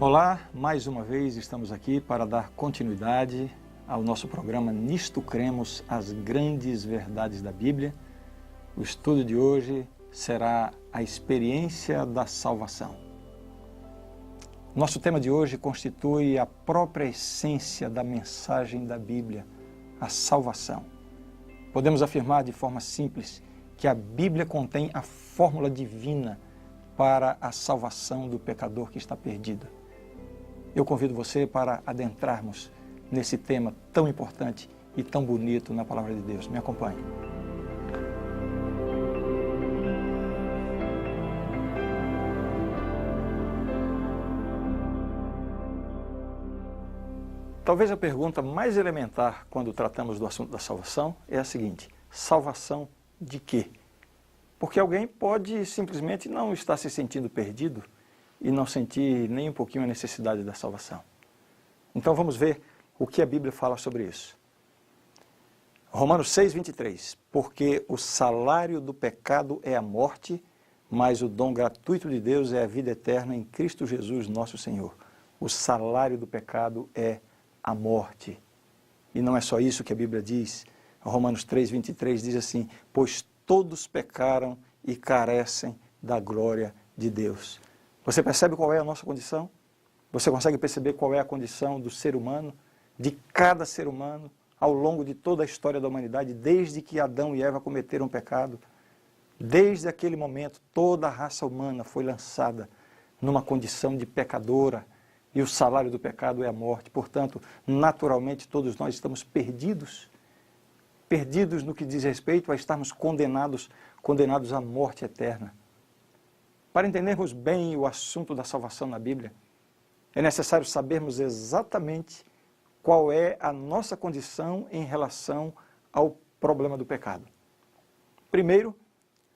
Olá, mais uma vez estamos aqui para dar continuidade ao nosso programa Nisto Cremos, as grandes verdades da Bíblia. O estudo de hoje será a experiência da salvação. Nosso tema de hoje constitui a própria essência da mensagem da Bíblia, a salvação. Podemos afirmar de forma simples que a Bíblia contém a fórmula divina para a salvação do pecador que está perdido. Eu convido você para adentrarmos nesse tema tão importante e tão bonito na Palavra de Deus. Me acompanhe. Talvez a pergunta mais elementar quando tratamos do assunto da salvação é a seguinte: salvação de quê? Porque alguém pode simplesmente não estar se sentindo perdido e não sentir nem um pouquinho a necessidade da salvação. Então vamos ver o que a Bíblia fala sobre isso. Romanos 6:23, porque o salário do pecado é a morte, mas o dom gratuito de Deus é a vida eterna em Cristo Jesus nosso Senhor. O salário do pecado é a morte. E não é só isso que a Bíblia diz. Romanos 3:23 diz assim, pois todos pecaram e carecem da glória de Deus. Você percebe qual é a nossa condição? Você consegue perceber qual é a condição do ser humano, de cada ser humano, ao longo de toda a história da humanidade, desde que Adão e Eva cometeram pecado? Desde aquele momento, toda a raça humana foi lançada numa condição de pecadora, e o salário do pecado é a morte. Portanto, naturalmente, todos nós estamos perdidos no que diz respeito a estarmos condenados à morte eterna. Para entendermos bem o assunto da salvação na Bíblia, é necessário sabermos exatamente qual é a nossa condição em relação ao problema do pecado. Primeiro,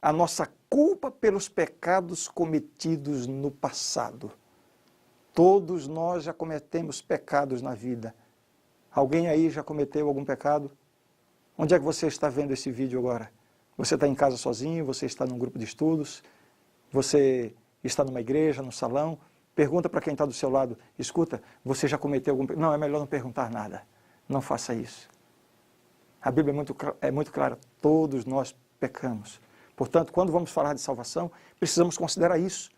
a nossa culpa pelos pecados cometidos no passado. Todos nós já cometemos pecados na vida. Alguém aí já cometeu algum pecado? Onde é que você está vendo esse vídeo agora? Você está em casa sozinho? Você está num grupo de estudos? Você está numa igreja, no salão? Pergunta para quem está do seu lado, escuta, você já cometeu algum pecado? Não, é melhor não perguntar nada. Não faça isso. A Bíblia é muito clara, todos nós pecamos. Portanto, quando vamos falar de salvação, precisamos considerar isso.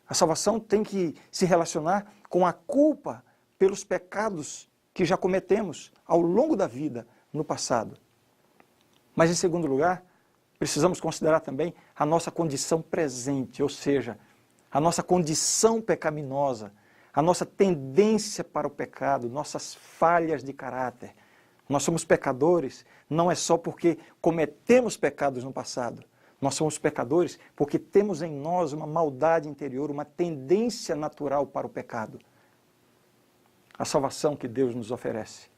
A salvação tem que se relacionar com a culpa pelos pecados que já cometemos ao longo da vida, no passado. Mas, em segundo lugar, precisamos considerar também a nossa condição presente, ou seja, a nossa condição pecaminosa, a nossa tendência para o pecado, nossas falhas de caráter. Nós somos pecadores não é só porque cometemos pecados no passado. Nós somos pecadores porque temos em nós uma maldade interior, uma tendência natural para o pecado. A salvação que Deus nos oferece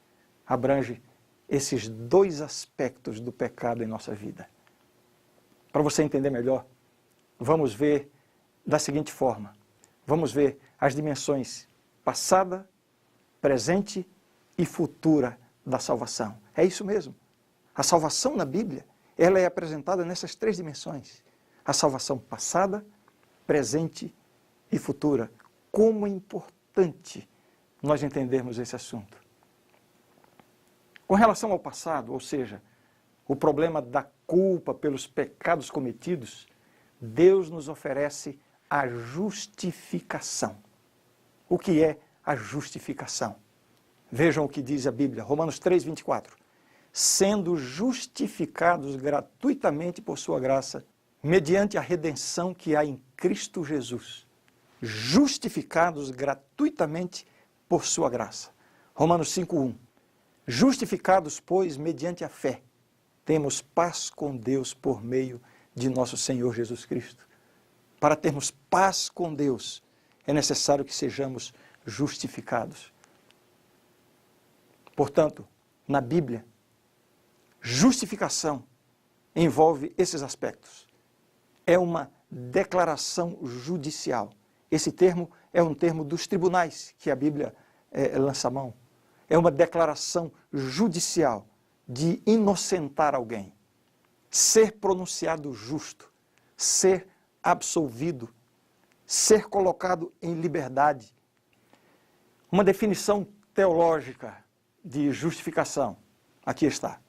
abrange esses dois aspectos do pecado em nossa vida. Para você entender melhor, vamos ver da seguinte forma. Vamos ver as dimensões passada, presente e futura da salvação. É isso mesmo. A salvação na Bíblia, ela é apresentada nessas três dimensões. A salvação passada, presente e futura. Como é importante nós entendermos esse assunto. Com relação ao passado, ou seja, o problema da culpa pelos pecados cometidos, Deus nos oferece a justificação. O que é a justificação? Vejam o que diz a Bíblia, Romanos 3:24. Sendo justificados gratuitamente por sua graça, mediante a redenção que há em Cristo Jesus. Justificados gratuitamente por sua graça. Romanos 5:1. Justificados, pois, mediante a fé, temos paz com Deus por meio de nosso Senhor Jesus Cristo. Para termos paz com Deus, é necessário que sejamos justificados. Portanto, na Bíblia, justificação envolve esses aspectos. É uma declaração judicial. Esse termo é um termo dos tribunais que a Bíblia lança a mão. É uma declaração judicial de inocentar alguém, ser pronunciado justo, ser absolvido, ser colocado em liberdade, Uma definição teológica de justificação. Aqui está.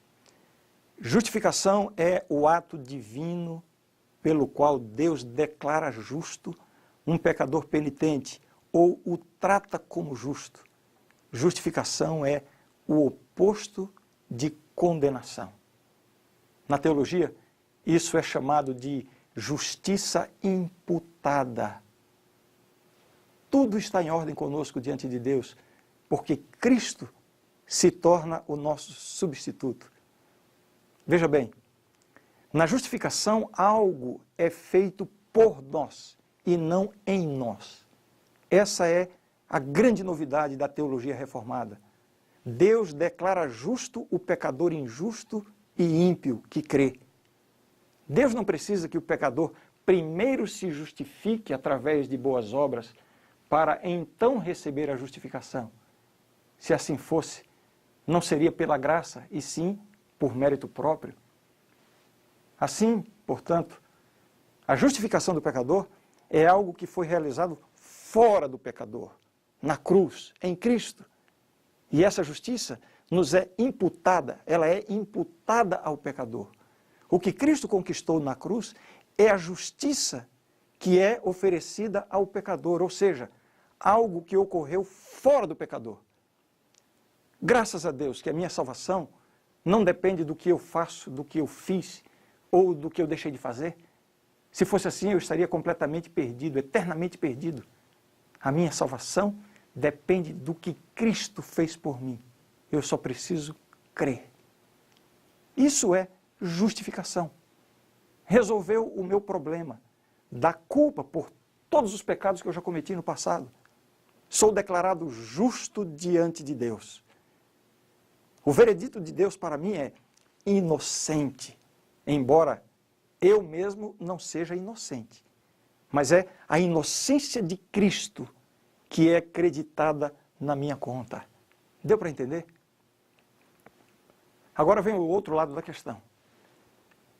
Justificação é o ato divino pelo qual Deus declara justo um pecador penitente ou o trata como justo. Justificação é o oposto de condenação. Na teologia, isso é chamado de justiça imputada. Tudo está em ordem conosco diante de Deus, porque Cristo se torna o nosso substituto. Veja bem, na justificação algo é feito por nós e não em nós. Essa é a grande novidade da teologia reformada. Deus declara justo o pecador injusto e ímpio que crê. Deus não precisa que o pecador primeiro se justifique através de boas obras para então receber a justificação. Se assim fosse, não seria pela graça, e sim por mérito próprio. Assim, portanto, a justificação do pecador é algo que foi realizado fora do pecador, na cruz, em Cristo. E essa justiça nos é imputada, ela é imputada ao pecador. O que Cristo conquistou na cruz é a justiça que é oferecida ao pecador, ou seja, algo que ocorreu fora do pecador. Graças a Deus que a minha salvação não depende do que eu faço, do que eu fiz ou do que eu deixei de fazer. Se fosse assim, eu estaria completamente perdido, eternamente perdido. A minha salvação depende do que Cristo fez por mim. Eu só preciso crer. Isso é justificação. Resolveu o meu problema da culpa por todos os pecados que eu já cometi no passado. Sou declarado justo diante de Deus. O veredito de Deus para mim é inocente, embora eu mesmo não seja inocente. Mas é a inocência de Cristo que é acreditada na minha conta. Deu para entender? Agora vem o outro lado da questão.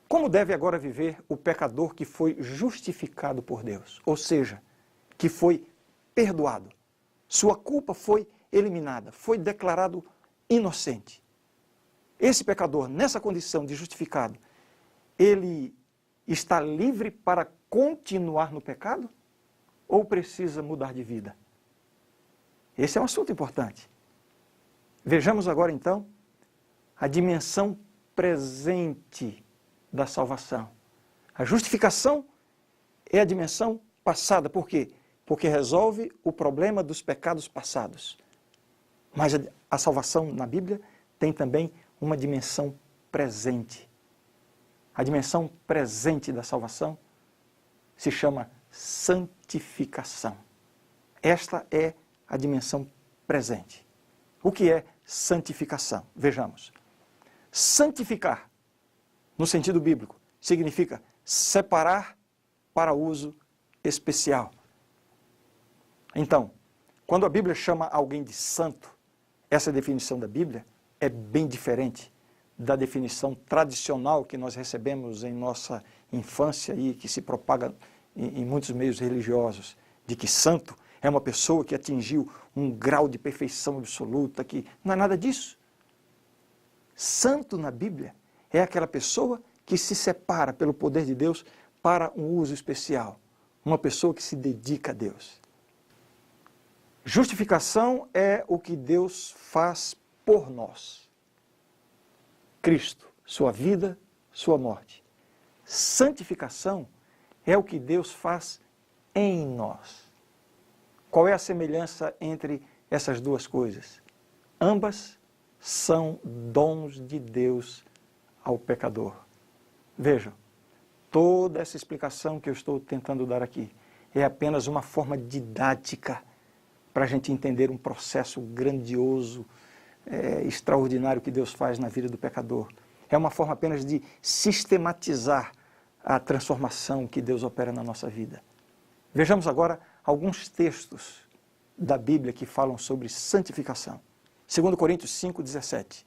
Como deve agora viver o pecador que foi justificado por Deus? Ou seja, que foi perdoado. Sua culpa foi eliminada, foi declarado inocente. Esse pecador, nessa condição de justificado, ele está livre para continuar no pecado ou precisa mudar de vida? Esse é um assunto importante. Vejamos agora então a dimensão presente da salvação. A justificação é a dimensão passada. Por quê? Porque resolve o problema dos pecados passados. Mas a salvação na Bíblia tem também uma dimensão presente. A dimensão presente da salvação se chama santificação. Esta é a dimensão presente. O que é santificação? Vejamos. Santificar, no sentido bíblico, significa separar para uso especial. Então, quando a Bíblia chama alguém de santo, essa definição da Bíblia é bem diferente da definição tradicional que nós recebemos em nossa infância e que se propaga em muitos meios religiosos, de que santo é uma pessoa que atingiu um grau de perfeição absoluta, que não é nada disso. Santo na Bíblia é aquela pessoa que se separa pelo poder de Deus para um uso especial, uma pessoa que se dedica a Deus. Justificação é o que Deus faz por nós. Cristo, sua vida, sua morte. Santificação é o que Deus faz em nós. Qual é a semelhança entre essas duas coisas? Ambas são dons de Deus ao pecador. Vejam, toda essa explicação que eu estou tentando dar aqui é apenas uma forma didática para a gente entender um processo grandioso, extraordinário que Deus faz na vida do pecador. É uma forma apenas de sistematizar a transformação que Deus opera na nossa vida. Vejamos agora alguns textos da Bíblia que falam sobre santificação. 2 Coríntios 5:17.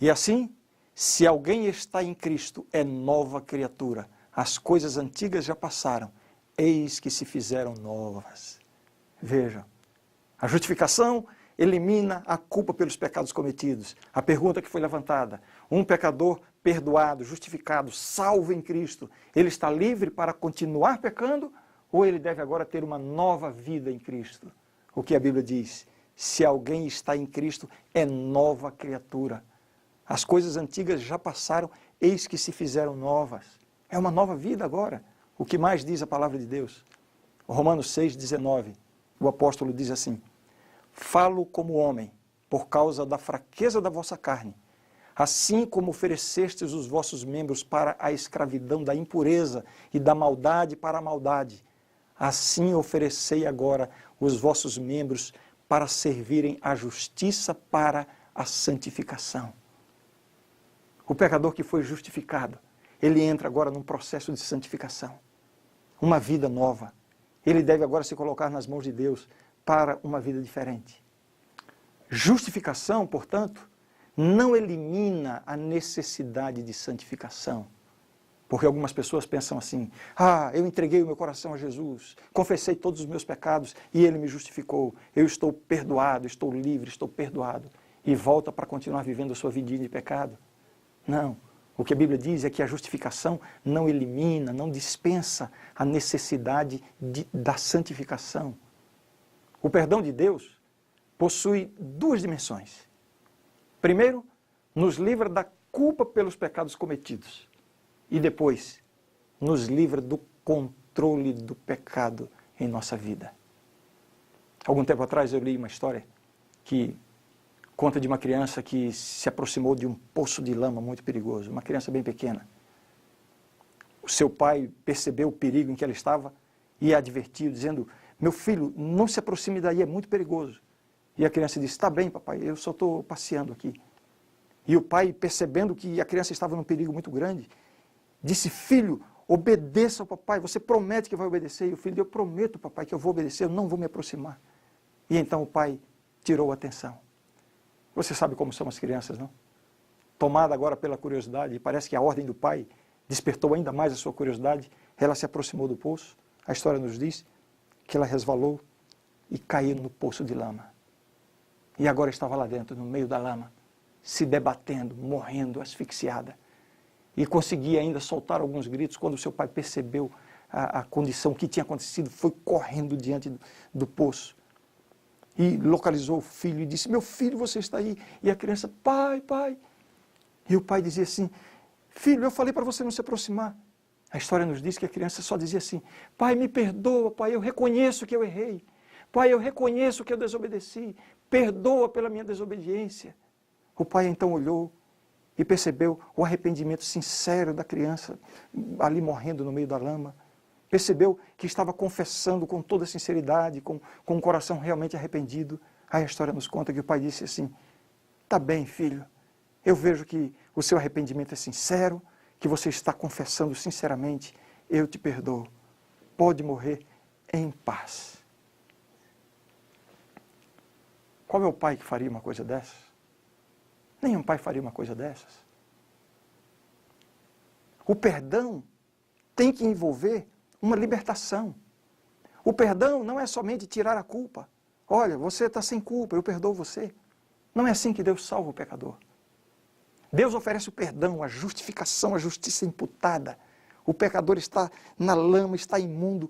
E assim, se alguém está em Cristo, é nova criatura. As coisas antigas já passaram, eis que se fizeram novas. Vejam, A justificação elimina a culpa pelos pecados cometidos. A pergunta que foi levantada: um pecador perdoado, justificado, salvo em Cristo, ele está livre para continuar pecando ou ele deve agora ter uma nova vida em Cristo? O que a Bíblia diz? Se alguém está em Cristo, é nova criatura. As coisas antigas já passaram, eis que se fizeram novas. É uma nova vida agora. O que mais diz a palavra de Deus? Romanos 6,19, o apóstolo diz assim: falo como homem, por causa da fraqueza da vossa carne, assim como oferecestes os vossos membros para a escravidão da impureza e da maldade para a maldade, assim oferecei agora os vossos membros para servirem à justiça para a santificação. O pecador que foi justificado, ele entra agora num processo de santificação, uma vida nova. Ele deve agora se colocar nas mãos de Deus para uma vida diferente. Justificação, portanto, não elimina a necessidade de santificação. Porque algumas pessoas pensam assim: eu entreguei o meu coração a Jesus, confessei todos os meus pecados e Ele me justificou. Eu estou perdoado, estou livre, estou perdoado. E volta para continuar vivendo a sua vidinha de pecado. Não. O que a Bíblia diz é que a justificação não elimina, não dispensa a necessidade da santificação. O perdão de Deus possui duas dimensões. Primeiro, nos livra da culpa pelos pecados cometidos. E depois, nos livra do controle do pecado em nossa vida. Algum tempo atrás eu li uma história que conta de uma criança que se aproximou de um poço de lama muito perigoso, uma criança bem pequena. O seu pai percebeu o perigo em que ela estava e a advertiu, dizendo: meu filho, não se aproxime daí, é muito perigoso. E a criança disse: está bem, papai, eu só estou passeando aqui. E o pai, percebendo que a criança estava num perigo muito grande, disse: filho, obedeça ao papai, você promete que vai obedecer? E o filho disse: eu prometo, papai, que eu vou obedecer, eu não vou me aproximar. E então o pai tirou a atenção. Você sabe como são as crianças, não? Tomada agora pela curiosidade, parece que a ordem do pai despertou ainda mais a sua curiosidade, ela se aproximou do poço. A história nos diz que ela resvalou e caiu no poço de lama. E agora estava lá dentro, no meio da lama, se debatendo, morrendo, asfixiada. E conseguia ainda soltar alguns gritos quando seu pai percebeu a condição, o que tinha acontecido, foi correndo diante do poço. E localizou o filho e disse: meu filho, você está aí? E a criança: pai, pai. E o pai dizia assim: filho, eu falei para você não se aproximar. A história nos diz que a criança só dizia assim: pai, me perdoa, pai, eu reconheço que eu errei. Pai, eu reconheço que eu desobedeci. Perdoa pela minha desobediência. O pai então olhou e percebeu o arrependimento sincero da criança, ali morrendo no meio da lama. Percebeu que estava confessando com toda sinceridade, com o coração realmente arrependido. Aí a história nos conta que o pai disse assim: tá bem, filho, eu vejo que o seu arrependimento é sincero, que você está confessando sinceramente, eu te perdoo. Pode morrer em paz. Qual é o pai que faria uma coisa dessas? Nenhum pai faria uma coisa dessas. O perdão tem que envolver uma libertação. O perdão não é somente tirar a culpa. Olha, você está sem culpa, eu perdoo você. Não é assim que Deus salva o pecador. Deus oferece o perdão, a justificação, a justiça imputada. O pecador está na lama, está imundo.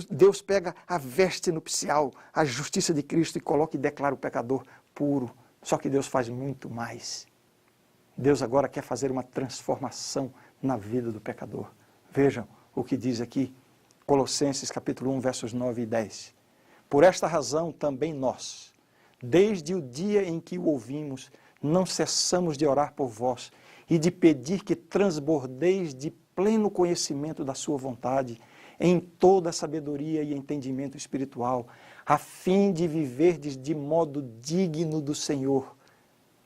Deus pega a veste nupcial, a justiça de Cristo, e coloca e declara o pecador puro. Só que Deus faz muito mais. Deus agora quer fazer uma transformação na vida do pecador. Vejam o que diz aqui, Colossenses capítulo 1, versos 9 e 10. Por esta razão também nós, desde o dia em que o ouvimos, não cessamos de orar por vós e de pedir que transbordeis de pleno conhecimento da sua vontade, em toda a sabedoria e entendimento espiritual, a fim de viverdes de modo digno do Senhor,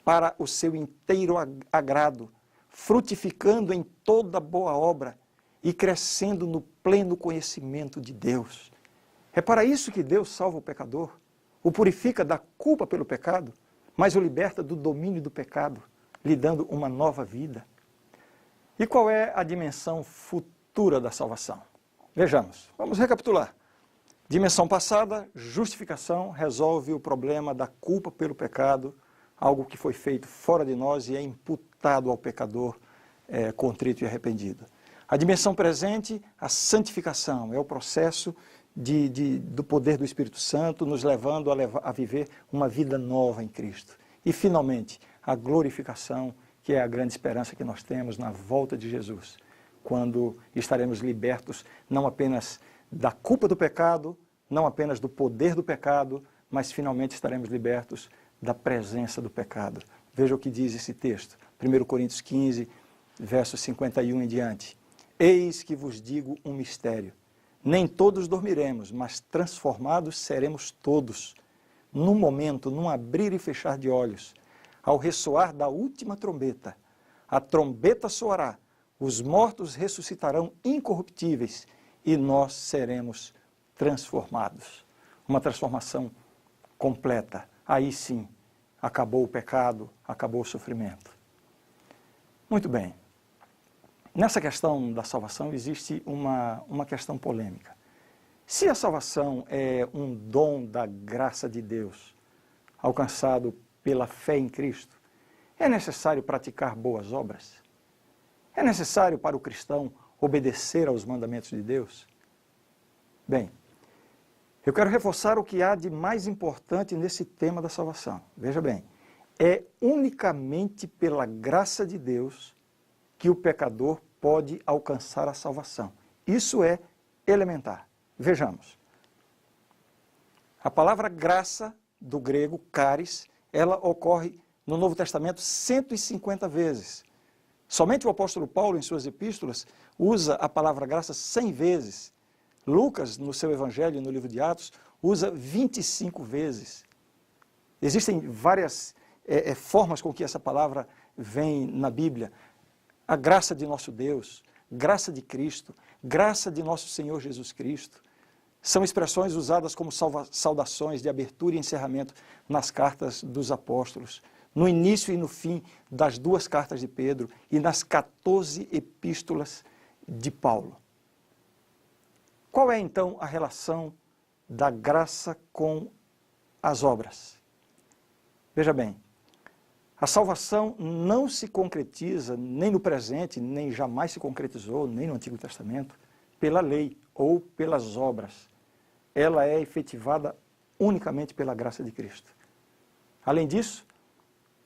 para o seu inteiro agrado, frutificando em toda boa obra e crescendo no pleno conhecimento de Deus. É para isso que Deus salva o pecador, o purifica da culpa pelo pecado, mas o liberta do domínio do pecado, lhe dando uma nova vida. E qual é a dimensão futura da salvação? Vejamos, vamos recapitular. Dimensão passada, justificação, resolve o problema da culpa pelo pecado, algo que foi feito fora de nós e é imputado ao pecador contrito e arrependido. A dimensão presente, a santificação, é o processo do poder do Espírito Santo nos levando a viver uma vida nova em Cristo. E, finalmente, a glorificação, que é a grande esperança que nós temos na volta de Jesus, quando estaremos libertos não apenas da culpa do pecado, não apenas do poder do pecado, mas finalmente estaremos libertos da presença do pecado. Veja o que diz esse texto, 1 Coríntios 15, versos 51 em diante. Eis que vos digo um mistério. Nem todos dormiremos, mas transformados seremos todos. Num momento, num abrir e fechar de olhos, ao ressoar da última trombeta, a trombeta soará, os mortos ressuscitarão incorruptíveis e nós seremos transformados. Uma transformação completa. Aí sim, acabou o pecado, acabou o sofrimento. Muito bem. Nessa questão da salvação existe uma questão polêmica. Se a salvação é um dom da graça de Deus, alcançado pela fé em Cristo, é necessário praticar boas obras? É necessário para o cristão obedecer aos mandamentos de Deus? Bem, eu quero reforçar o que há de mais importante nesse tema da salvação. Veja bem, é unicamente pela graça de Deus que o pecador pode alcançar a salvação. Isso é elementar. Vejamos. A palavra graça, do grego, charis, ela ocorre no Novo Testamento 150 vezes. Somente o apóstolo Paulo, em suas epístolas, usa a palavra graça 100 vezes. Lucas, no seu evangelho, no livro de Atos, usa 25 vezes. Existem várias formas com que essa palavra vem na Bíblia. A graça de nosso Deus, graça de Cristo, graça de nosso Senhor Jesus Cristo. São expressões usadas como saudações de abertura e encerramento nas cartas dos apóstolos, no início e no fim das 2 cartas de Pedro e nas 14 epístolas de Paulo. Qual é então a relação da graça com as obras? Veja bem, a salvação não se concretiza nem no presente, nem jamais se concretizou, nem no Antigo Testamento, pela lei ou pelas obras. Ela é efetivada unicamente pela graça de Cristo. Além disso,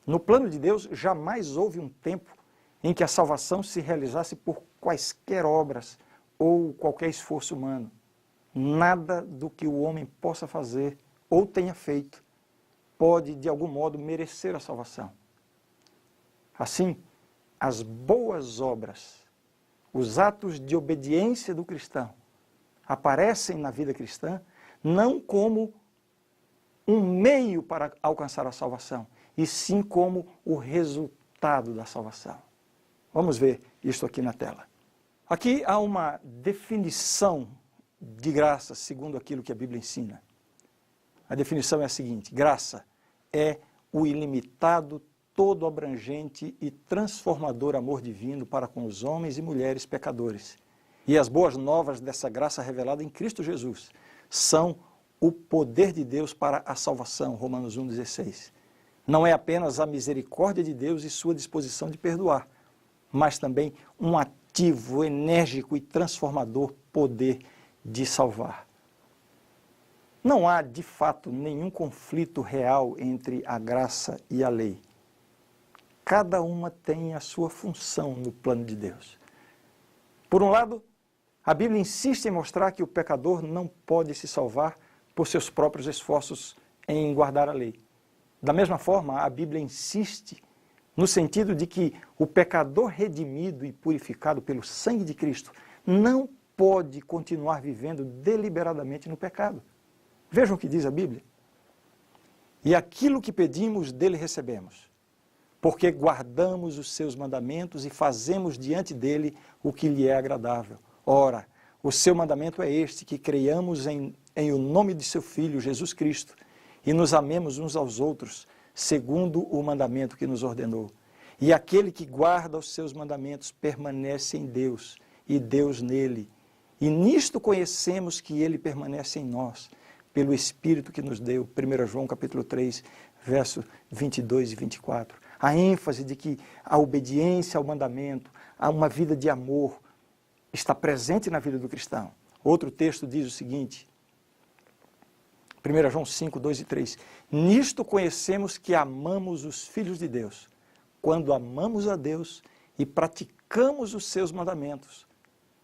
no plano de Deus, jamais houve um tempo em que a salvação se realizasse por quaisquer obras ou qualquer esforço humano. Nada do que o homem possa fazer ou tenha feito pode, de algum modo, merecer a salvação. Assim, as boas obras, os atos de obediência do cristão, aparecem na vida cristã não como um meio para alcançar a salvação, e sim como o resultado da salvação. Vamos ver isto aqui na tela. Aqui há uma definição de graça, segundo aquilo que a Bíblia ensina. A definição é a seguinte: graça é o ilimitado, todo abrangente e transformador amor divino para com os homens e mulheres pecadores. E as boas novas dessa graça revelada em Cristo Jesus são o poder de Deus para a salvação, Romanos 1,16. Não é apenas a misericórdia de Deus e sua disposição de perdoar, mas também um ativo, enérgico e transformador poder de salvar. Não há, de fato, nenhum conflito real entre a graça e a lei. Cada uma tem a sua função no plano de Deus. Por um lado, a Bíblia insiste em mostrar que o pecador não pode se salvar por seus próprios esforços em guardar a lei. Da mesma forma, a Bíblia insiste no sentido de que o pecador redimido e purificado pelo sangue de Cristo não pode continuar vivendo deliberadamente no pecado. Vejam o que diz a Bíblia. E aquilo que pedimos dele recebemos, porque guardamos os seus mandamentos e fazemos diante dele o que lhe é agradável. Ora, o seu mandamento é este, que creiamos em o nome de seu Filho, Jesus Cristo, e nos amemos uns aos outros, segundo o mandamento que nos ordenou. E aquele que guarda os seus mandamentos permanece em Deus, e Deus nele. E nisto conhecemos que ele permanece em nós, pelo Espírito que nos deu. 1 João capítulo 3, versos 22 e 24. A ênfase de que a obediência ao mandamento, a uma vida de amor, está presente na vida do cristão. Outro texto diz o seguinte, 1 João 5, 2 e 3. Nisto conhecemos que amamos os filhos de Deus, quando amamos a Deus e praticamos os seus mandamentos.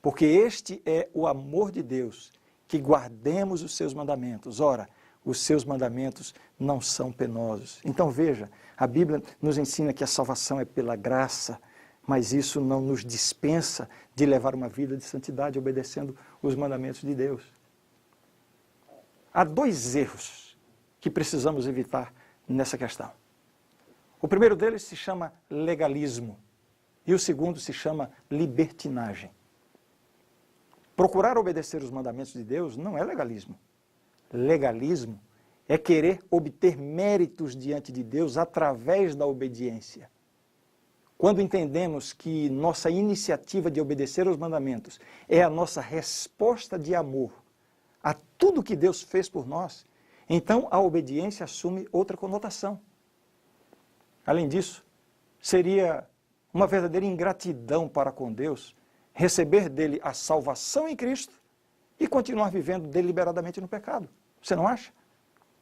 Porque este é o amor de Deus, que guardemos os seus mandamentos. Ora, os seus mandamentos não são penosos. Então veja, a Bíblia nos ensina que a salvação é pela graça, mas isso não nos dispensa de levar uma vida de santidade, obedecendo os mandamentos de Deus. Há dois erros que precisamos evitar nessa questão. O primeiro deles se chama legalismo e o segundo se chama libertinagem. Procurar obedecer os mandamentos de Deus não é legalismo. Legalismo é querer obter méritos diante de Deus através da obediência. Quando entendemos que nossa iniciativa de obedecer aos mandamentos é a nossa resposta de amor a tudo que Deus fez por nós, então a obediência assume outra conotação. Além disso, seria uma verdadeira ingratidão para com Deus receber dele a salvação em Cristo e continuar vivendo deliberadamente no pecado. Você não acha?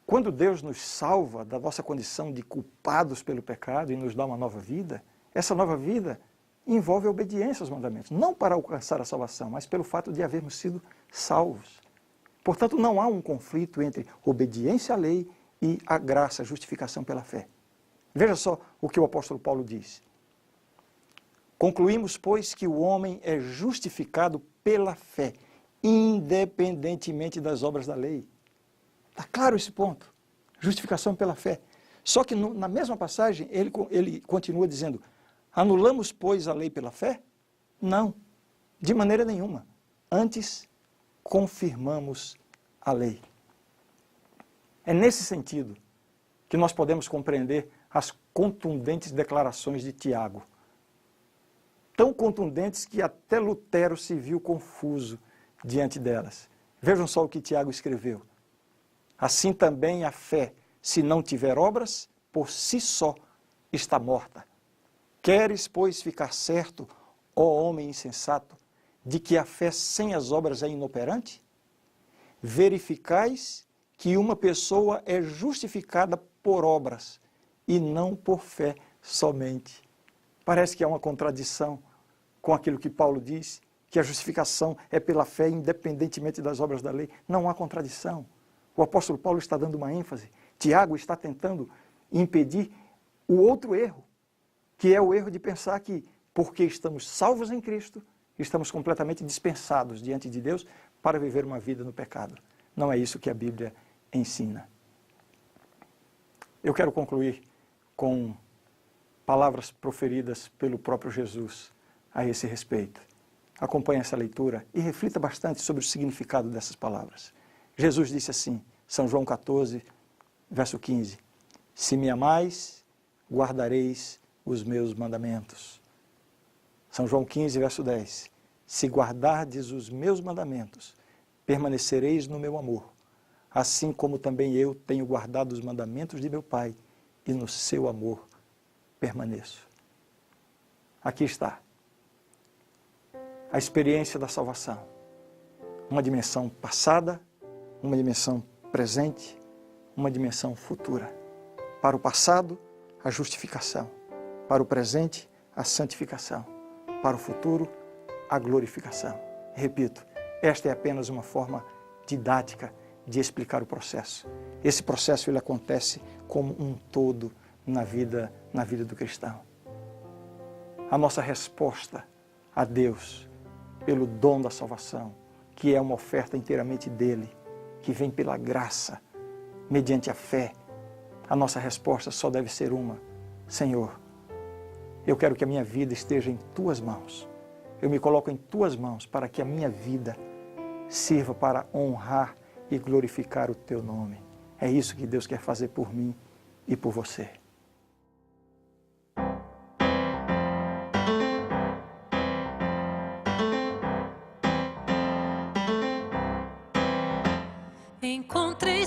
Quando Deus nos salva da nossa condição de culpados pelo pecado e nos dá uma nova vida, essa nova vida envolve a obediência aos mandamentos, não para alcançar a salvação, mas pelo fato de havermos sido salvos. Portanto, não há um conflito entre obediência à lei e a graça, a justificação pela fé. Veja só o que o apóstolo Paulo diz. Concluímos, pois, que o homem é justificado pela fé, independentemente das obras da lei. Está claro esse ponto? Justificação pela fé. Só que na mesma passagem, ele continua dizendo, anulamos, pois, a lei pela fé? Não, de maneira nenhuma. Antes, confirmamos a lei. É nesse sentido que nós podemos compreender as contundentes declarações de Tiago. Tão contundentes que até Lutero se viu confuso diante delas. Vejam só o que Tiago escreveu. Assim também a fé, se não tiver obras, por si só está morta. Queres, pois, ficar certo, ó homem insensato, de que a fé sem as obras é inoperante? Verificais que uma pessoa é justificada por obras e não por fé somente. Parece que há uma contradição com aquilo que Paulo diz, que a justificação é pela fé independentemente das obras da lei. Não há contradição. O apóstolo Paulo está dando uma ênfase. Tiago está tentando impedir o outro erro, que é o erro de pensar que, porque estamos salvos em Cristo, estamos completamente dispensados diante de Deus para viver uma vida no pecado. Não é isso que a Bíblia ensina. Eu quero concluir com palavras proferidas pelo próprio Jesus a esse respeito. Acompanhe essa leitura e reflita bastante sobre o significado dessas palavras. Jesus disse assim, São João 14, verso 15, se me amais, guardareis os meus mandamentos. São João 15, verso 10, se guardardes os meus mandamentos, permanecereis no meu amor, assim como também eu tenho guardado os mandamentos de meu Pai, e no seu amor permaneço. Aqui está a experiência da salvação. Uma dimensão passada, uma dimensão presente, uma dimensão futura. Para o passado, a justificação. Para o presente, a santificação. Para o futuro, a glorificação. Repito, esta é apenas uma forma didática de explicar o processo. Esse processo ele acontece como um todo na vida do cristão. A nossa resposta a Deus pelo dom da salvação, que é uma oferta inteiramente dele, que vem pela graça, mediante a fé, a nossa resposta só deve ser uma: Senhor, eu quero que a minha vida esteja em tuas mãos. Eu me coloco em tuas mãos para que a minha vida sirva para honrar e glorificar o teu nome. É isso que Deus quer fazer por mim e por você.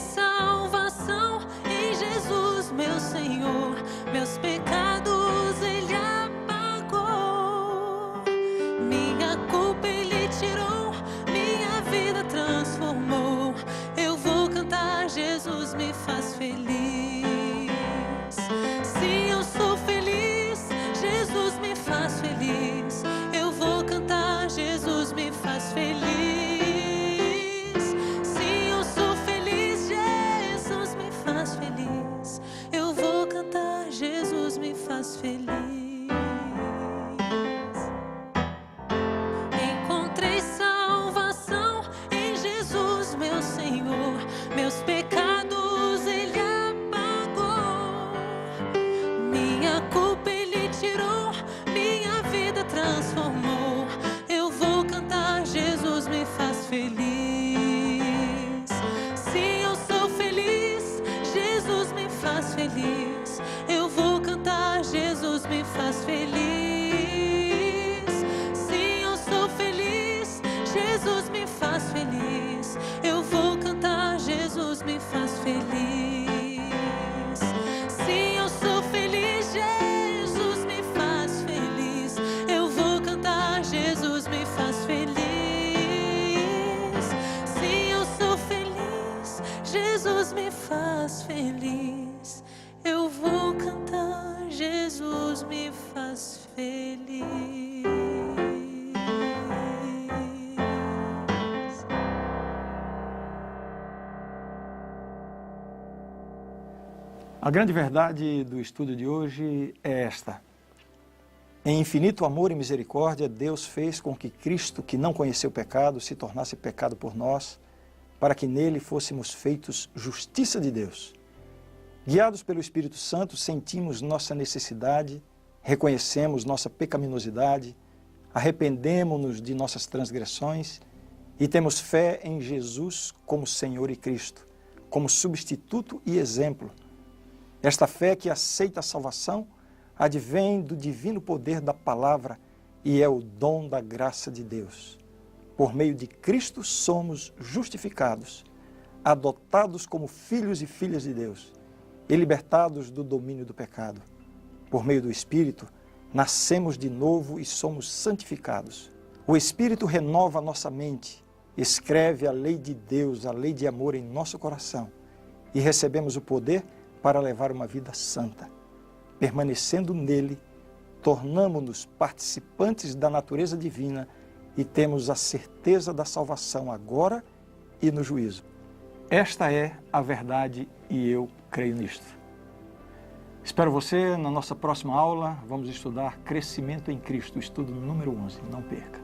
salvação em Jesus, meu Senhor. Meus pecados Ele apagou. Minha culpa Ele tirou, minha vida transformou. Eu vou cantar, Jesus me faz feliz. Sim, eu sou feliz, Jesus me faz feliz. Eu vou cantar, Jesus me faz feliz. Sim, eu sou feliz, Jesus me faz feliz. Eu vou cantar, Jesus me faz feliz. Encontrei salvação em Jesus, meu Senhor. Meus pecados Ele apagou. Minha culpa Ele tirou, minha vida transformou. Eu vou cantar, Jesus me faz feliz. Sim, eu sou feliz, Jesus me faz feliz. Eu vou cantar, Jesus me faz feliz. Sim, eu sou feliz, Jesus me faz feliz. Eu vou cantar, Jesus me faz feliz. Sim, eu sou feliz, Jesus me faz feliz. Eu vou cantar, Jesus me faz feliz. Sim, eu sou feliz, Jesus me faz feliz. Eu vou cantar, Jesus me faz feliz. A grande verdade do estudo de hoje é esta. Em infinito amor e misericórdia, Deus fez com que Cristo, que não conheceu pecado, se tornasse pecado por nós, para que nele fôssemos feitos justiça de Deus. Guiados pelo Espírito Santo, sentimos nossa necessidade, reconhecemos nossa pecaminosidade, arrependemo-nos de nossas transgressões e temos fé em Jesus como Senhor e Cristo, como substituto e exemplo. Esta fé que aceita a salvação advém do divino poder da palavra e é o dom da graça de Deus. Por meio de Cristo somos justificados, adotados como filhos e filhas de Deus e libertados do domínio do pecado. Por meio do Espírito, nascemos de novo e somos santificados. O Espírito renova nossa mente, escreve a lei de Deus, a lei de amor em nosso coração e recebemos o poder para levar uma vida santa. Permanecendo nele, tornamo-nos participantes da natureza divina e temos a certeza da salvação agora e no juízo. Esta é a verdade e eu creio nisto. Espero você na nossa próxima aula. Vamos estudar Crescimento em Cristo, estudo número 11. Não perca.